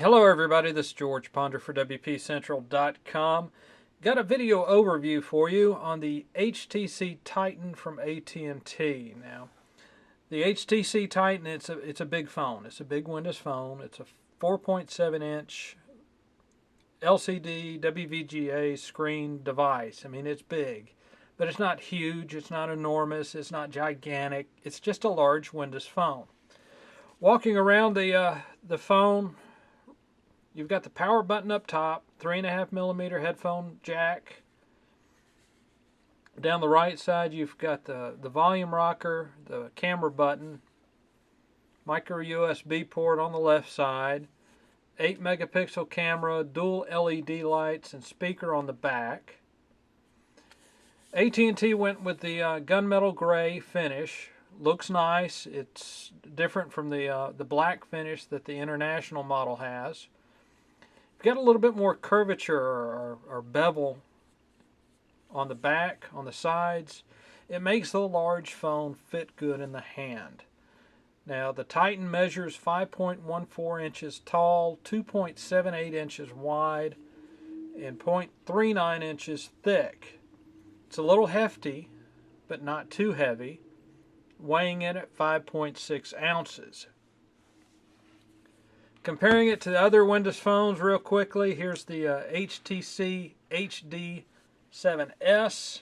Hello everybody, this is George Ponder for WPCentral.com. Got a video overview for you on the HTC Titan from AT&T. Now, the HTC Titan, it's a big phone. It's a big Windows phone. It's a 4.7 inch LCD WVGA screen device. I mean, it's big, but it's not huge, it's not enormous, it's not gigantic. It's just a large Windows phone. Walking around the phone, you've got the power button up top, 3.5mm headphone jack. Down the right side, you've got the volume rocker, the camera button, micro USB port on the left side, 8-megapixel camera, dual LED lights, and speaker on the back. AT&T went with the gunmetal gray finish. Looks nice. It's different from the black finish that the international model has. You've got a little bit more curvature or bevel on the back, on the sides. It makes the large phone fit good in the hand. Now, the Titan measures 5.14 inches tall, 2.78 inches wide, and 0.39 inches thick. It's a little hefty, but not too heavy, weighing in at 5.6 ounces. Comparing it to the other Windows phones real quickly, here's the HTC HD7S.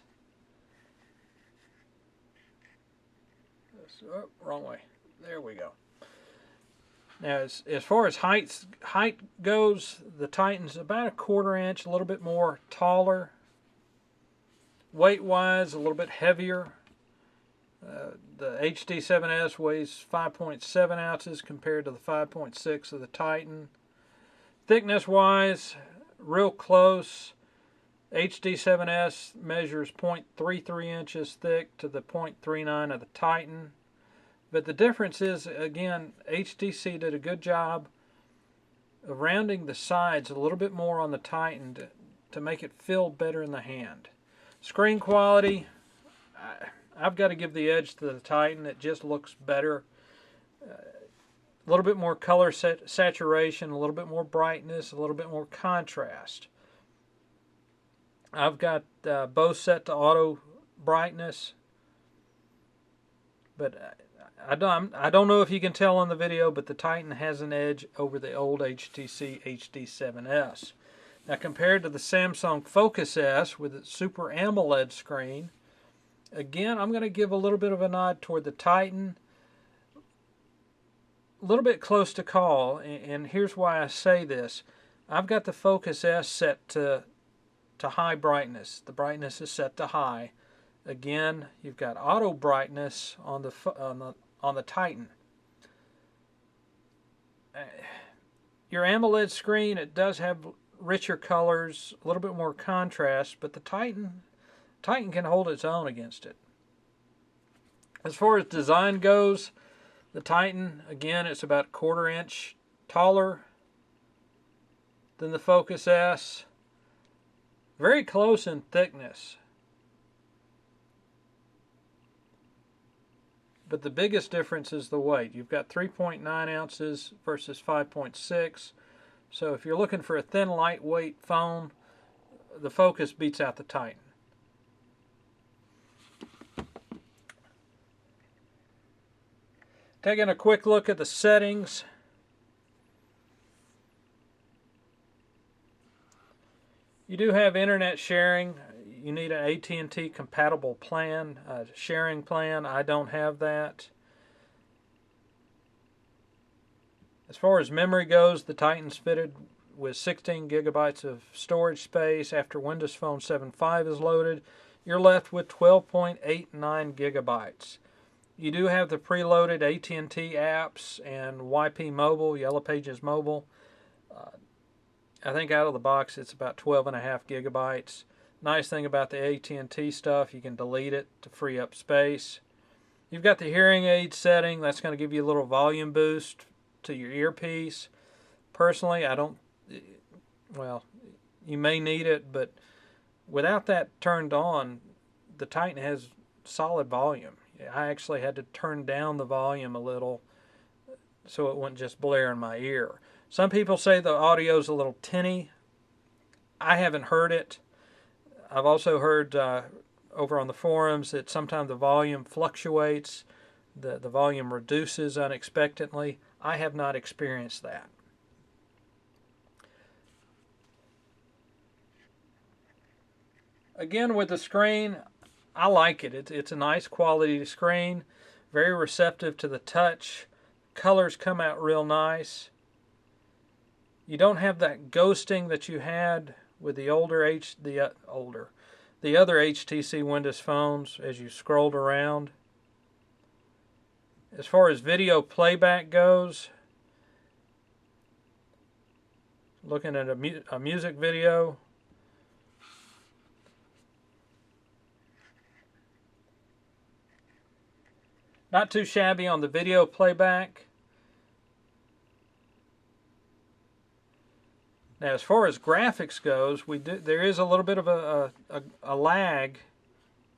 Oh, wrong way. There we go. Now, as far as height goes, the Titan's about a 1/4 inch, a little bit more taller. Weight-wise, a little bit heavier. The HD7S weighs 5.7 ounces compared to the 5.6 of the Titan. Thickness-wise, real close. HD7S measures 0.33 inches thick to the 0.39 of the Titan. But the difference is, again, HTC did a good job of rounding the sides a little bit more on the Titan to make it feel better in the hand. Screen quality, I've got to give the edge to the Titan. It just looks better. A little bit more color saturation, a little bit more brightness, a little bit more contrast. I've got both set to auto brightness, but I don't know if you can tell on the video, but the Titan has an edge over the old HTC HD7S. Now, compared to the Samsung Focus S with its Super AMOLED screen, again, I'm going to give a little bit of a nod toward the Titan. A little bit close to call, and here's why I say this. I've got the Focus S set to high brightness. The brightness is set to high. Again, you've got auto brightness on the Titan. Your AMOLED screen, it does have richer colors, a little bit more contrast, but the Titan can hold its own against it. As far as design goes, the Titan, again, it's about a 1/4 inch taller than the Focus S. Very close in thickness. But the biggest difference is the weight. You've got 3.9 ounces versus 5.6. So if you're looking for a thin, lightweight phone, the Focus beats out the Titan. Taking a quick look at the settings. You do have internet sharing. You need an AT&T compatible plan, sharing plan. I don't have that. As far as memory goes, the Titan's fitted with 16 gigabytes of storage space. After Windows Phone 7.5 is loaded, you're left with 12.89 gigabytes. You do have the preloaded AT&T apps and YP Mobile, Yellow Pages Mobile. I think out of the box it's about 12.5 gigabytes. Nice thing about the AT&T stuff, you can delete it to free up space. You've got the hearing aid setting. That's going to give you a little volume boost to your earpiece. Personally, I don't, well, you may need it, but without that turned on, the Titan has solid volume. I actually had to turn down the volume a little so it wouldn't just blare in my ear. Some people say the audio is a little tinny. I haven't heard it. I've also heard over on the forums that sometimes the volume fluctuates, the volume reduces unexpectedly. I have not experienced that. Again, with the screen, I like it. It's a nice quality screen, very receptive to the touch. Colors come out real nice. You don't have that ghosting that you had with the the other HTC Windows phones as you scrolled around. As far as video playback goes, looking at a music video, not too shabby on the video playback. Now, as far as graphics goes, there is a little bit of a lag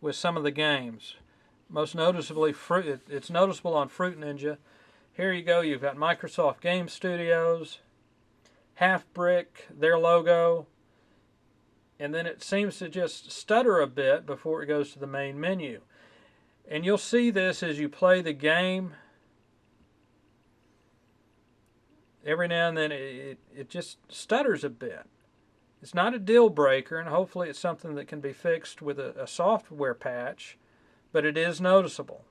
with some of the games. Most noticeably, it's noticeable on Fruit Ninja. Here you go, you've got Microsoft Game Studios, Half Brick, their logo, and then it seems to just stutter a bit before it goes to the main menu. And you'll see this as you play the game. Every now and then it just stutters a bit. It's not a deal breaker, and hopefully it's something that can be fixed with a software patch, but it is noticeable.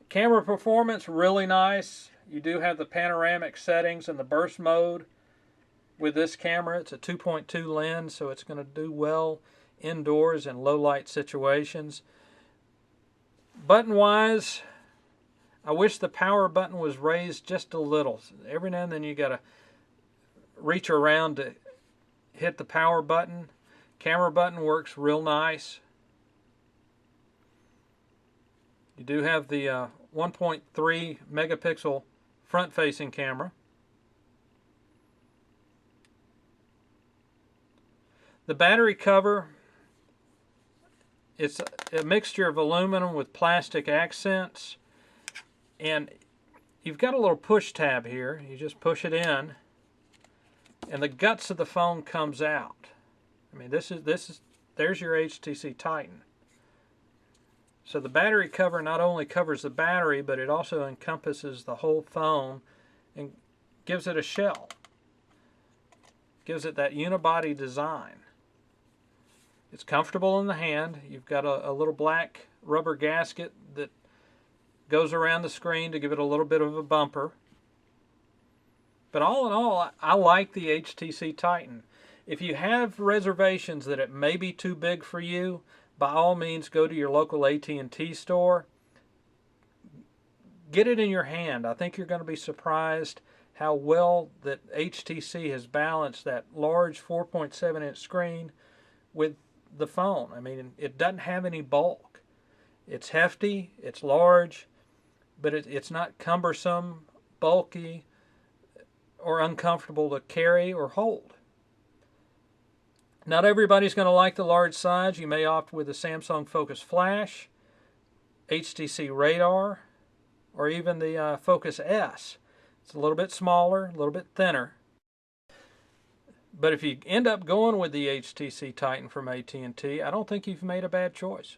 Camera performance, really nice. You do have the panoramic settings and the burst mode with this camera. It's a 2.2 lens, so it's going to do well indoors in low light situations. Button wise, I wish the power button was raised just a little. Every now and then you got to reach around to hit the power button. Camera button works real nice. You do have the 1.3 megapixel front-facing camera. The battery cover, it's a mixture of aluminum with plastic accents, and you've got a little push tab here. You just push it in, and the guts of the phone comes out. I mean, there's your HTC Titan. So the battery cover not only covers the battery, but it also encompasses the whole phone and gives it a shell. Gives it that unibody design. It's comfortable in the hand. You've got a little black rubber gasket that goes around the screen to give it a little bit of a bumper. But all in all, I like the HTC Titan. If you have reservations that it may be too big for you, by all means go to your local AT&T store. Get it in your hand. I think you're going to be surprised how well that HTC has balanced that large 4.7-inch screen with the phone. I mean, it doesn't have any bulk. It's hefty, it's large, but it's not cumbersome, bulky, or uncomfortable to carry or hold. Not everybody's going to like the large size. You may opt with a Samsung Focus Flash, HTC Radar, or even the Focus S. It's a little bit smaller, a little bit thinner. But if you end up going with the HTC Titan from AT&T, I don't think you've made a bad choice.